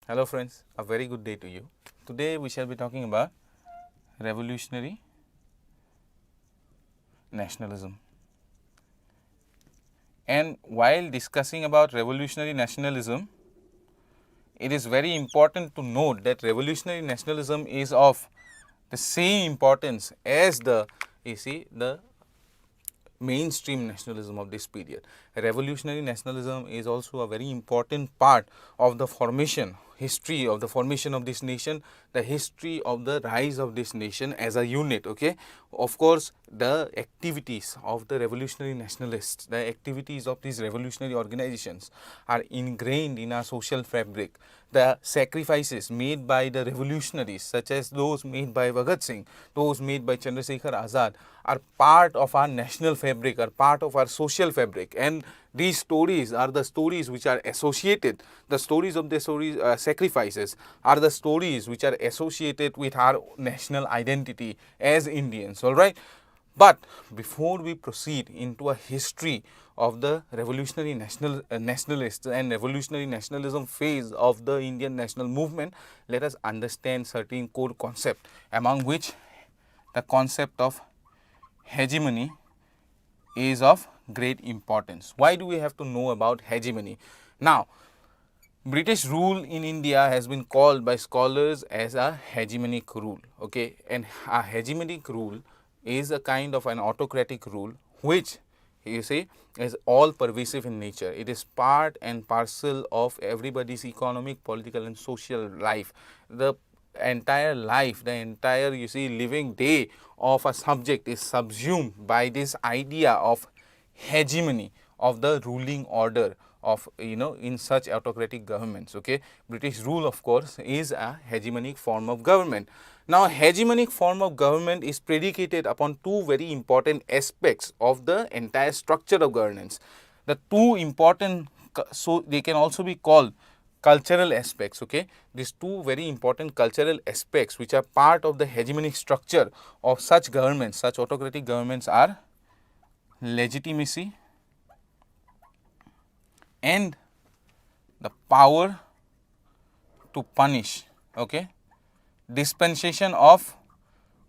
Hello friends, a very good day to you. Today we shall be talking about revolutionary nationalism. And while discussing about revolutionary nationalism, it is very important to note that revolutionary nationalism is of the same importance as the mainstream nationalism of this period. Revolutionary nationalism is also a very important part of the history of the formation of this nation, the history of the rise of this nation as a unit. Okay, of course, the activities of the revolutionary nationalists, the activities of these revolutionary organizations are ingrained in our social fabric. The sacrifices made by the revolutionaries, such as those made by Bhagat Singh, those made by Chandrasekhar Azad, are part of our national fabric, are part of our social fabric. And these stories are the stories which are associated, the stories of the sacrifices are the stories which are associated with our national identity as Indians, all right. But before we proceed into a history of the revolutionary nationalists and revolutionary nationalism phase of the Indian national movement, let us understand certain core concepts, among which the concept of hegemony is of great importance. Why do we have to know about hegemony? Now, British rule in India has been called by scholars as a hegemonic rule. Okay, and a hegemonic rule is a kind of an autocratic rule which you see is all pervasive in nature. It is part and parcel of everybody's economic, political and social life. The entire life, the entire living day of a subject is subsumed by this idea of hegemony of the ruling order of in such autocratic governments. Okay, British rule of course is a hegemonic form of government. Now, hegemonic form of government is predicated upon two very important aspects of the entire structure of governance. The two important, so they can also be called cultural aspects. Okay, these two very important cultural aspects which are part of the hegemonic structure of such governments, such autocratic governments, are legitimacy and the power to punish. Okay, dispensation of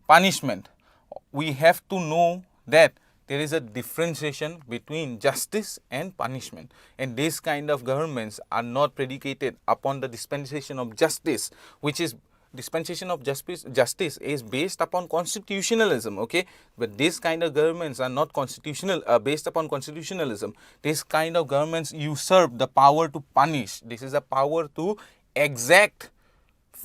punishment. We have to know that there is a differentiation between justice and punishment, and these kind of governments are not predicated upon the dispensation of justice, which is dispensation of justice is based upon constitutionalism. Okay, but these kind of governments are not constitutional, based upon constitutionalism. This kind of governments usurp the power to punish. This is a power to exact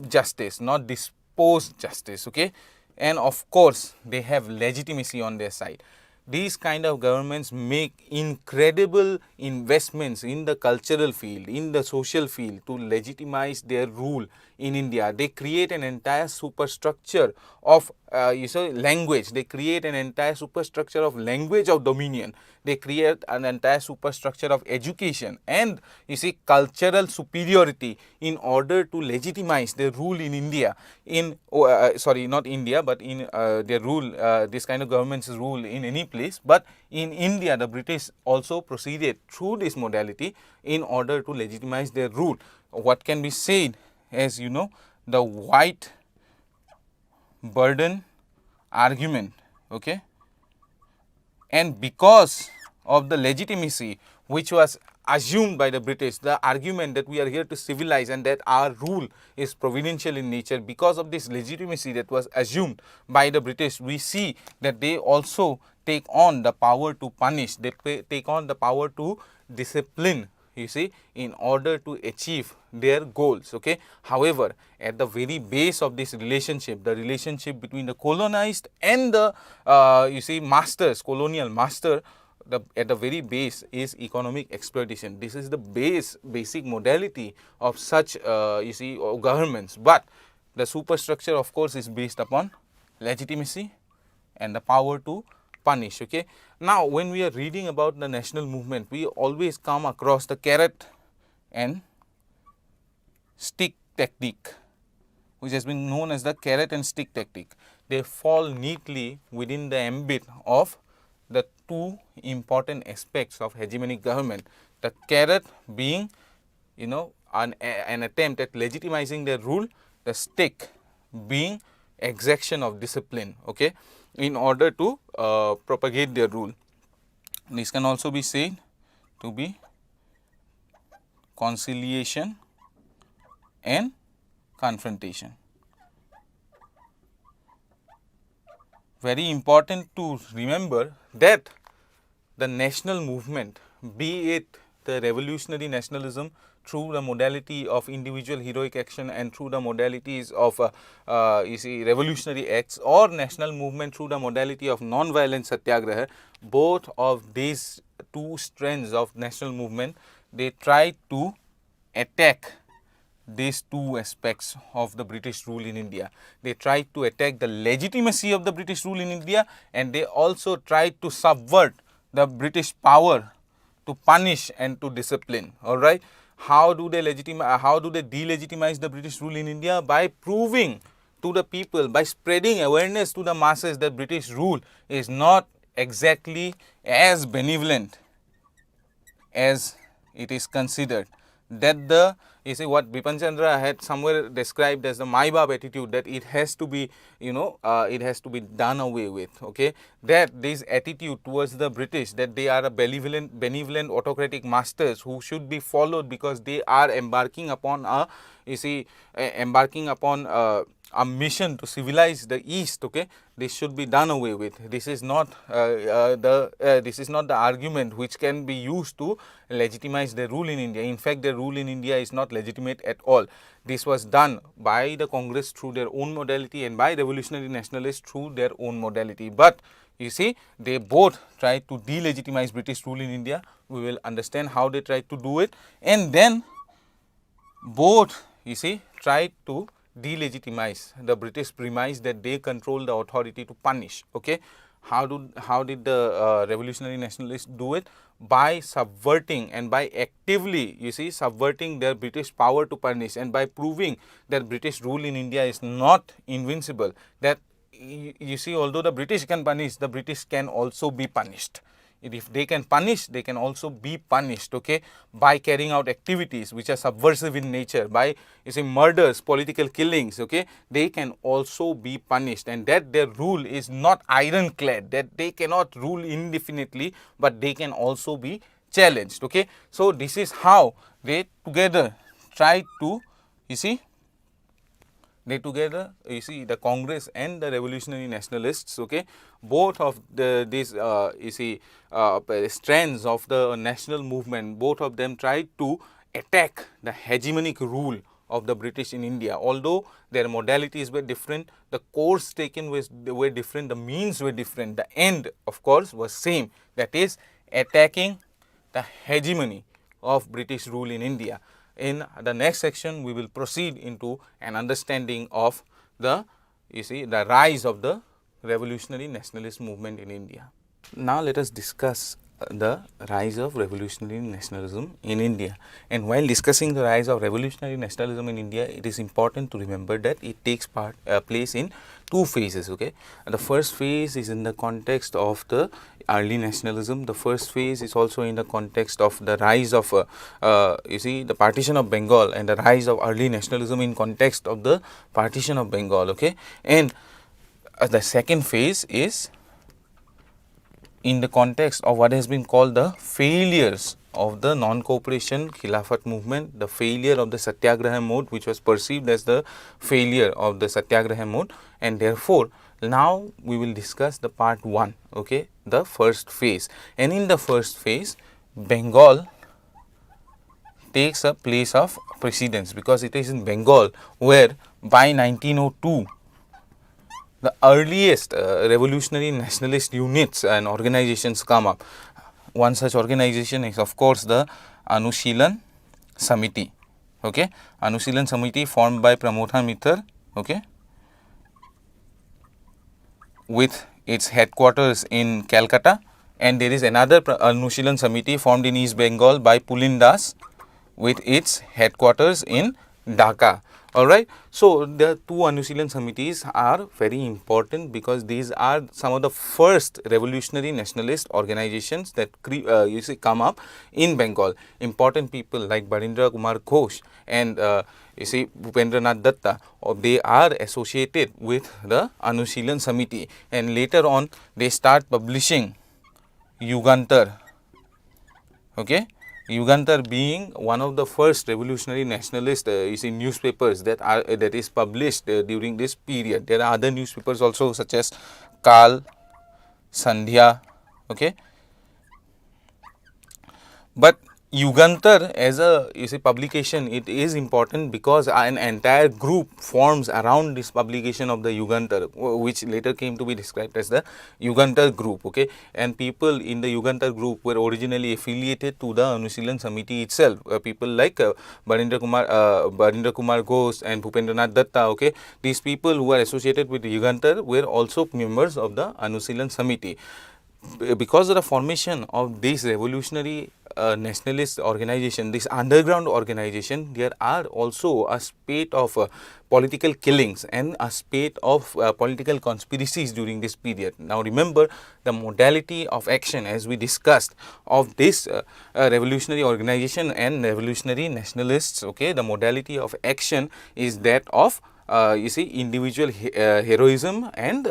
justice, not dispose justice. Okay, and of course they have legitimacy on their side. These kind of governments make incredible investments in the cultural field, in the social field, to legitimize their rule in India. They create an entire superstructure of language. They create an entire superstructure of language of dominion. They create an entire superstructure of education and cultural superiority in order to legitimize their rule in India. Sorry, not India, but in their rule, this kind of government's rule in any place. But in India, the British also proceeded through this modality in order to legitimize their rule. What can be said as the white burden argument. Okay, and because of the legitimacy which was assumed by the British, the argument that we are here to civilize and that our rule is providential in nature, because of this legitimacy that was assumed by the British, we see that they also take on the power to punish, they take on the power to discipline, in order to achieve their goals. Okay, however, at the very base of this relationship, the relationship between the colonized and the masters, colonial master, at the very base is economic exploitation. This is the basic modality of such governments. But the superstructure of course is based upon legitimacy and the power to punish. Okay, now when we are reading about the national movement, we always come across the carrot and stick tactic, which has been known as the carrot and stick tactic. They fall neatly within the ambit of the two important aspects of hegemonic government. The carrot being an attempt at legitimizing their rule, the stick being exaction of discipline, okay, in order to propagate their rule. This can also be said to be conciliation and confrontation. Very important to remember that the national movement, be it the revolutionary nationalism through the modality of individual heroic action and through the modalities of revolutionary acts, or national movement through the modality of non-violent satyagraha, both of these two strands of national movement, they try to attack these two aspects of the British rule in India. They tried to attack the legitimacy of the British rule in India, and they also tried to subvert the British power to punish and to discipline. All right. How do they delegitimize the British rule in India? By proving to the people, by spreading awareness to the masses that British rule is not exactly as benevolent as it is considered, that the what Bipin Chandra had somewhere described as the my Baap attitude, that it has to be, it has to be done away with, okay, that this attitude towards the British, that they are a benevolent autocratic masters who should be followed because they are embarking upon a a mission to civilize the East, okay, this should be done away with. This is not the argument which can be used to legitimize the rule in India. In fact, the rule in India is not legitimate at all. This was done by the Congress through their own modality and by revolutionary nationalists through their own modality. But you see, they both tried to delegitimize British rule in India. We will understand how they tried to do it, and then both, you see, tried to delegitimize the British premise that they control the authority to punish, okay. How did the revolutionary nationalists do it? By subverting and by actively, you see, subverting their British power to punish, and by proving that British rule in India is not invincible, that you see, although the British can punish, the British can also be punished. If they can punish, they can also be punished, okay, by carrying out activities which are subversive in nature, by, you see, murders, political killings, okay, they can also be punished, and that their rule is not ironclad, that they cannot rule indefinitely, but they can also be challenged, okay. So this is how they together try to, you see, the Congress and the revolutionary nationalists, okay, both of these strands of the national movement, both of them tried to attack the hegemonic rule of the British in India. Although their modalities were different, the course taken were different, the means were different, the end, of course, was same, that is attacking the hegemony of British rule in India. In the next section, we will proceed into an understanding of the rise of the revolutionary nationalist movement in India. Now let us discuss the rise of revolutionary nationalism in India. And while discussing the rise of revolutionary nationalism in India, it is important to remember that it takes place in two phases, okay. The first phase is in the context of the early nationalism. The first phase is also in the context of the rise of the partition of Bengal and the rise of early nationalism in context of the partition of Bengal, okay. And the second phase is in the context of what has been called the failures of the non-cooperation Khilafat movement, the failure of the Satyagraha mode, which was perceived as the failure of the Satyagraha mode, and therefore now we will discuss the part 1, okay, the first phase. And in the first phase, Bengal takes a place of precedence, because it is in Bengal where by 1902 the earliest revolutionary nationalist units and organizations come up. One such organization is, of course, the Anushilan Samiti, okay. Anushilan Samiti formed by Pramodha Mithal, okay, with its headquarters in Calcutta, and there is another Anushilan Samiti formed in East Bengal by Pulin Das with its headquarters in Dhaka. Alright, so the two Anushilon Samitis are very important because these are some of the first revolutionary nationalist organizations that you see come up in Bengal. Important people like Barindra Kumar Ghosh and you see Bhupendranath Datta, they are associated with the Anushilon Samiti, and later on they start publishing Yugantar. Okay, Yugantar being one of the first revolutionary nationalist you see newspapers that is published during this period. There are other newspapers also such as Kal, Sandhya. Okay, but Yugantar as a you see publication, it is important because an entire group forms around this publication of the Yugantar, which later came to be described as the Yugantar group. Okay, and people in the Yugantar group were originally affiliated to the Anushilon Samiti itself. People like Barindra Kumar Ghosh and Bhupendranath Datta. Okay, these people who are associated with the Yugantar were also members of the Anushilon Samiti. Because of the formation of this revolutionary nationalist organization, this underground organization, there are also a spate of political killings and a spate of political conspiracies during this period. Now remember, the modality of action, as we discussed, of this revolutionary organization and revolutionary nationalists, okay, the modality of action is that of you see individual heroism and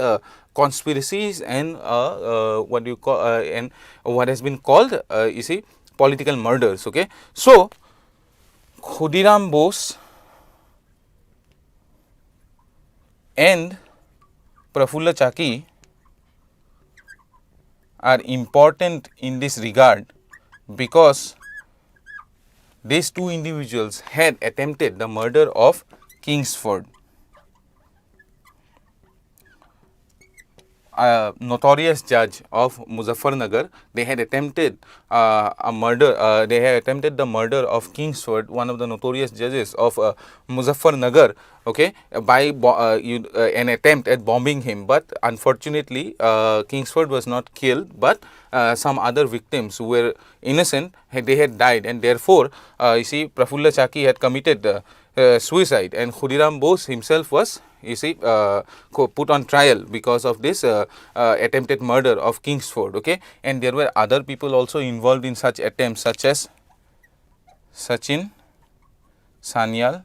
conspiracies and what do you call and what has been called you see political murders. Okay, so Khudiram Bose and Prafulla Chaki are important in this regard because these two individuals had attempted the murder of Kingsford. A notorious judge of Muzaffarnagar, they had attempted a murder. They had attempted the murder of Kingsford, one of the notorious judges of Muzaffarnagar. Okay, by an attempt at bombing him, but unfortunately, Kingsford was not killed, but some other victims who were innocent, they had died, and therefore, you see, Prafulla Chaki had committed suicide, and Khudiram Bose himself was, you see, put on trial because of this attempted murder of Kingsford. Okay, and there were other people also involved in such attempts, such as Sachin Sanyal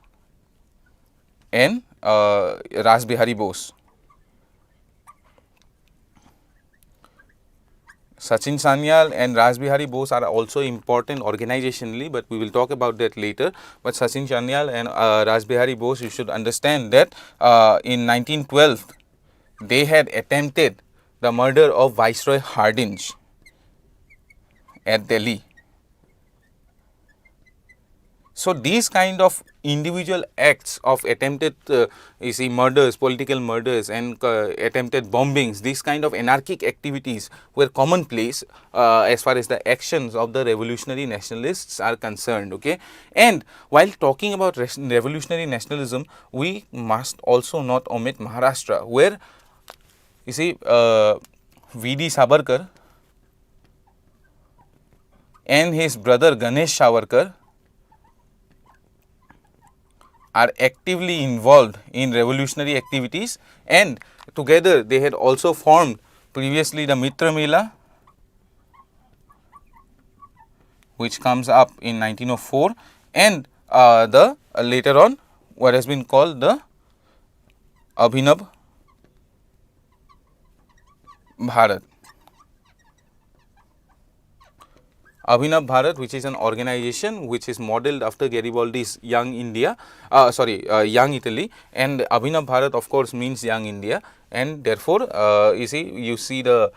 and Ras Bihari Bose. Sachin Sanyal and Ras Bihari Bose are also important organizationally, but we will talk about that later. But Sachin Sanyal and Ras Bihari Bose, you should understand that in 1912, they had attempted the murder of Viceroy Hardinge at Delhi. So, these kind of individual acts of attempted you see murders, political murders and attempted bombings, these kind of anarchic activities were commonplace as far as the actions of the revolutionary nationalists are concerned. Okay, and while talking about revolutionary nationalism, we must also not omit Maharashtra, where you see V.D. Savarkar and his brother Ganesh Savarkar are actively involved in revolutionary activities, and together they had also formed previously the Mitra Mela, which comes up in 1904, and the later on what has been called the Abhinav Bharat. Abhinav Bharat, which is an organization which is modeled after Garibaldi's Young India, Young Italy, and Abhinav Bharat of course means Young India, and therefore, you see the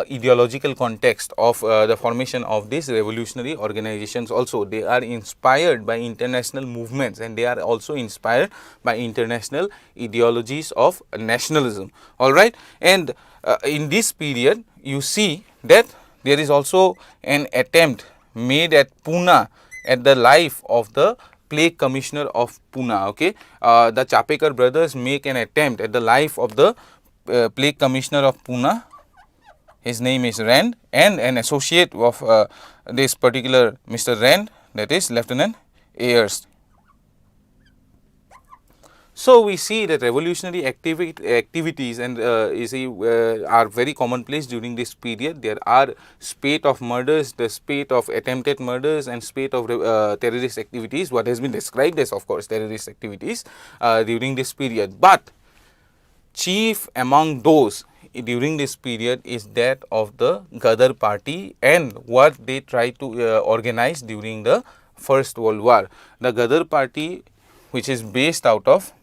ideological context of the formation of these revolutionary organizations also. They are inspired by international movements, and they are also inspired by international ideologies of nationalism. Alright, and in this period you see that there is also an attempt made at Pune at the life of the plague commissioner of Pune. Okay, the Chapekar brothers make an attempt at the life of the plague commissioner of Pune. His name is Rand, and an associate of this particular Mr. Rand, that is Lieutenant Ayers. So we see that revolutionary activities and are very commonplace during this period. There are spate of murders, the spate of attempted murders and spate of terrorist activities, what has been described as, of course, terrorist activities during this period. But chief among those during this period is that of the Ghadar party and what they tried to organize during the First World War. The Ghadar party, which is based out of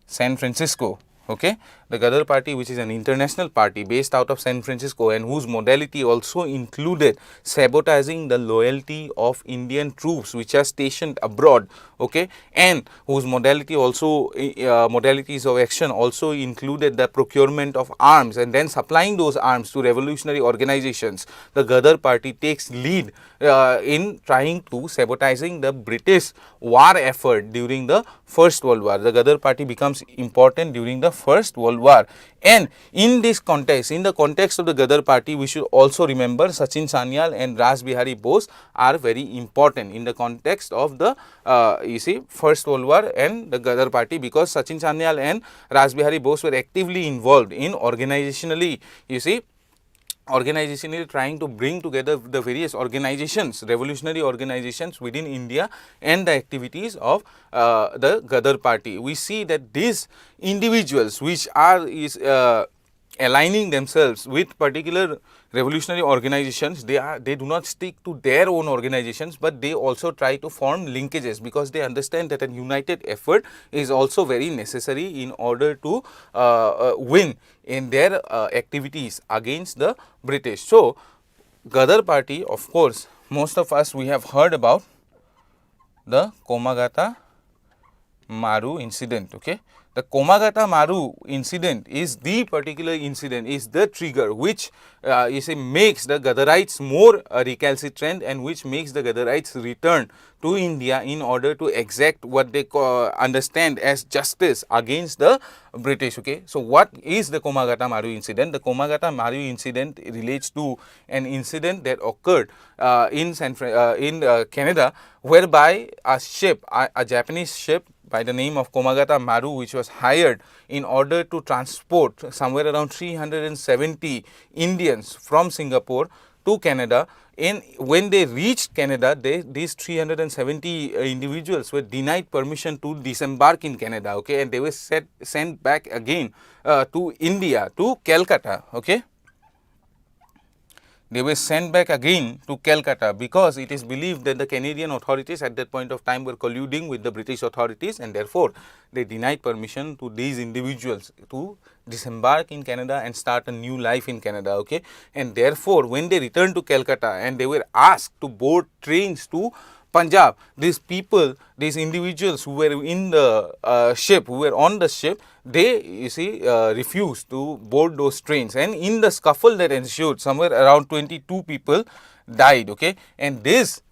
San Francisco, okay, the Ghadar party, which is an international party based out of San Francisco and whose modality also included sabotaging the loyalty of Indian troops which are stationed abroad, okay, and whose modality also modalities of action also included the procurement of arms and then supplying those arms to revolutionary organizations. The Ghadar party takes lead in trying to sabotaging the British war effort during the First World War. The Ghadar party becomes important during the First World War, and in this context, in the context of the Ghadar party, we should also remember Sachin Sanyal and Raj Bihari Bose are very important in the context of the First World War and the Ghadar party, because Sachin Sanyal and Raj Bihari Bose were actively involved in organizationally trying to bring together the various organizations, revolutionary organizations within India and the activities of the Ghadar party. We see that these individuals which are aligning themselves with particular revolutionary organizations, they do not stick to their own organizations, but they also try to form linkages because they understand that a united effort is also very necessary in order to win in their activities against the British. So, Ghadar party, of course, most of us we have heard about the Komagata Maru incident, okay. The Komagata Maru incident is the particular incident, is the trigger which makes the Ghadarites more recalcitrant and which makes the Ghadarites return to India in order to exact what they understand as justice against the British, okay. So, what is the Komagata Maru incident? The Komagata Maru incident relates to an incident that occurred in Canada, whereby a ship, a Japanese ship by the name of Komagata Maru, which was hired in order to transport somewhere around 370 Indians from Singapore to Canada. And when they reached Canada, these 370 individuals were denied permission to disembark in Canada, okay, and they were sent back again to India, to Calcutta, okay. They were sent back again to Calcutta because it is believed that the Canadian authorities at that point of time were colluding with the British authorities, and therefore they denied permission to these individuals to disembark in Canada and start a new life in Canada, okay. And therefore, when they returned to Calcutta and they were asked to board trains to Punjab, these people, these individuals who were in the ship, who were on the ship, they refused to board those trains, and in the scuffle that ensued, somewhere around 22 people died, okay. And this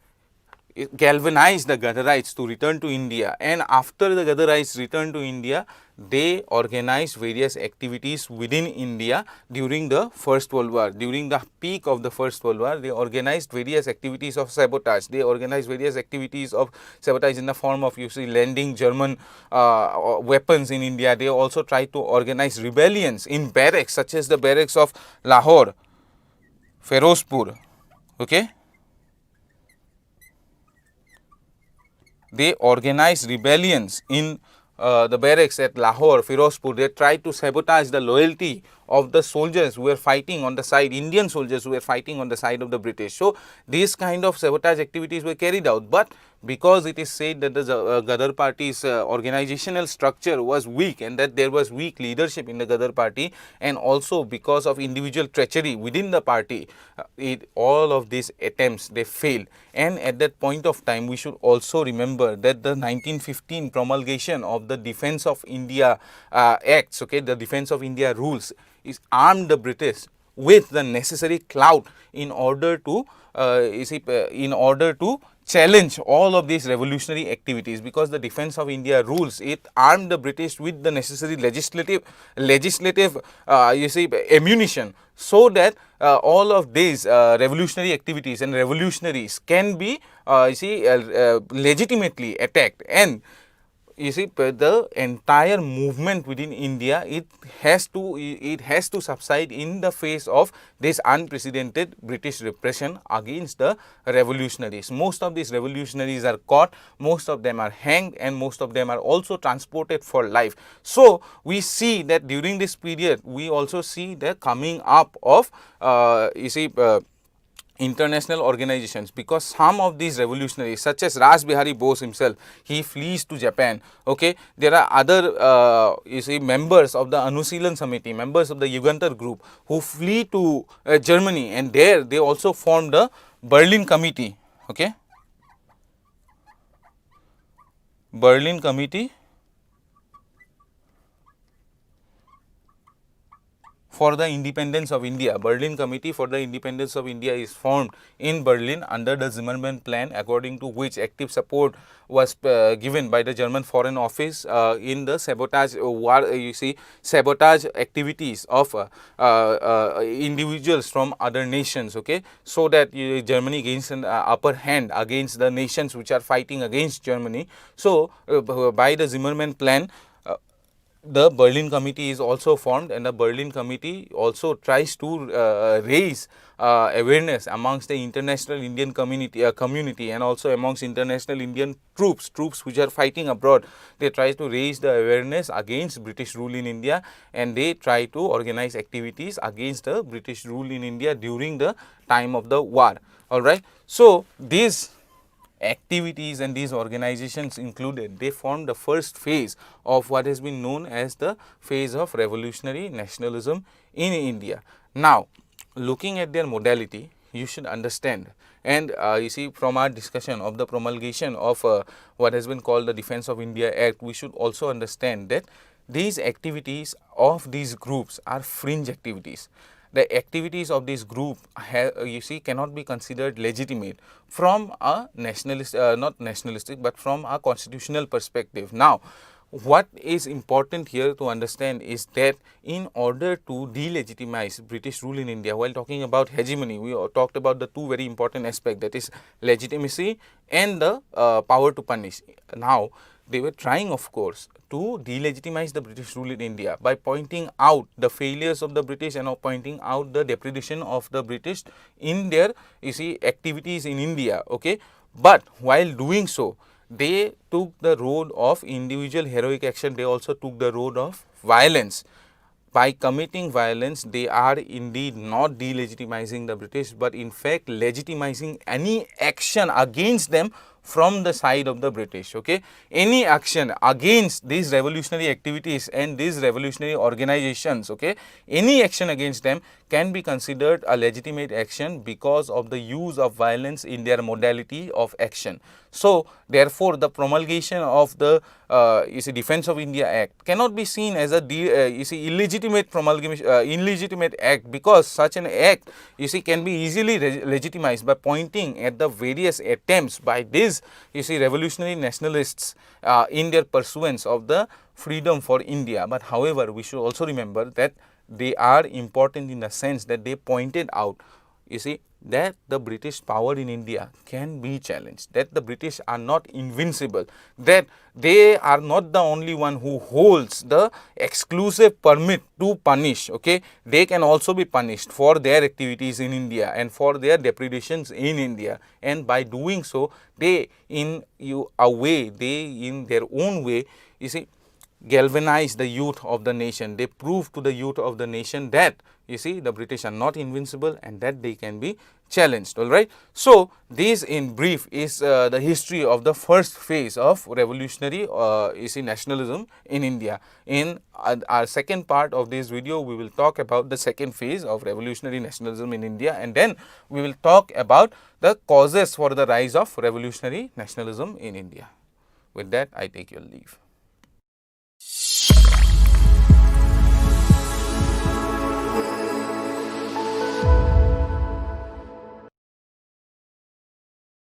galvanized the Ghadarites to return to India, and after the Ghadarites returned to India, they organized various activities within India during the First World War. During the peak of the First World War, they organized various activities of sabotage. They organized various activities of sabotage in the form of landing German weapons in India. They also tried to organize rebellions in barracks, such as the barracks of Lahore, Ferozpur, okay. They organized rebellions in the barracks at Lahore, Firozpur. They tried to sabotage the loyalty of the soldiers who were fighting on the side, Indian soldiers who were fighting on the side of the British. So, these kind of sabotage activities were carried out, but because it is said that the Ghadar party's organizational structure was weak and that there was weak leadership in the Ghadar party, and also because of individual treachery within the party, all of these attempts, they failed. And at that point of time, we should also remember that the 1915 promulgation of the Defence of India Acts, okay, the Defence of India rules, is armed the British with the necessary clout in order to challenge all of these revolutionary activities, because the Defence of India rules, it armed the British with the necessary legislative ammunition, so that all of these revolutionary activities and revolutionaries can be legitimately attacked. And you see, the entire movement within India, it has to subside in the face of this unprecedented British repression against the revolutionaries. Most of these revolutionaries are caught, most of them are hanged, and most of them are also transported for life. So we see that during this period, we also see the coming up of international organizations, because some of these revolutionaries, such as Raj Bihari Bose himself, he flees to Japan. Okay, there are other members of the Anusilan Samiti, members of the Yugantar group, who flee to Germany, and there they also formed the Berlin Committee. Okay, Berlin Committee for the Independence of India. Berlin Committee for the Independence of India is formed in Berlin under the Zimmermann Plan, according to which active support was given by the German Foreign Office in the sabotage sabotage activities of individuals from other nations, okay, so that Germany gains an upper hand against the nations which are fighting against Germany. So by the Zimmermann Plan, the Berlin Committee is also formed, and the Berlin Committee also tries to raise awareness amongst the international Indian community and also amongst international Indian troops which are fighting abroad. They try to raise the awareness against British rule in India, and they try to organize activities against the British rule in India during the time of the war. All right. So these activities and these organizations included, they formed the first phase of what has been known as the phase of revolutionary nationalism in India. Now, looking at their modality, you should understand, and you see, from our discussion of the promulgation of what has been called the Defence of India Act, we should also understand that these activities of these groups are fringe activities. The activities of this group you see cannot be considered legitimate from a nationalist, not nationalistic, but from a constitutional perspective. Now, what is important here to understand is that in order to delegitimize British rule in India, while talking about hegemony, we talked about the two very important aspects, that is legitimacy and the power to punish. Now, they were trying, of course, to delegitimize the British rule in India by pointing out the failures of the British and pointing out the depredation of the British in their, you see, activities in India. Okay, but while doing so, they took the road of individual heroic action. They also took the road of violence. By committing violence, they are indeed not delegitimizing the British, but in fact legitimizing any action against them from the side of the British. Okay, any action against these revolutionary activities and these revolutionary organizations, okay, any action against them can be considered a legitimate action because of the use of violence in their modality of action. So therefore, the promulgation of the Defence of India Act cannot be seen as a illegitimate promulgation, illegitimate act, because such an act can be easily legitimized by pointing at the various attempts by these revolutionary nationalists in their pursuance of the freedom for India. But however, we should also remember that they are important in the sense that they pointed out, that the British power in India can be challenged, that the British are not invincible, that they are not the only one who holds the exclusive permit to punish. Okay, they can also be punished for their activities in India and for their depredations in India, and by doing so, they in their own way, galvanize the youth of the nation. They prove to the youth of the nation that the British are not invincible and that they can be challenged. All right. So this in brief is the history of the first phase of revolutionary nationalism in India. In our second part of this video, we will talk about the second phase of revolutionary nationalism in India, and then we will talk about the causes for the rise of revolutionary nationalism in India. With that, I take your leave.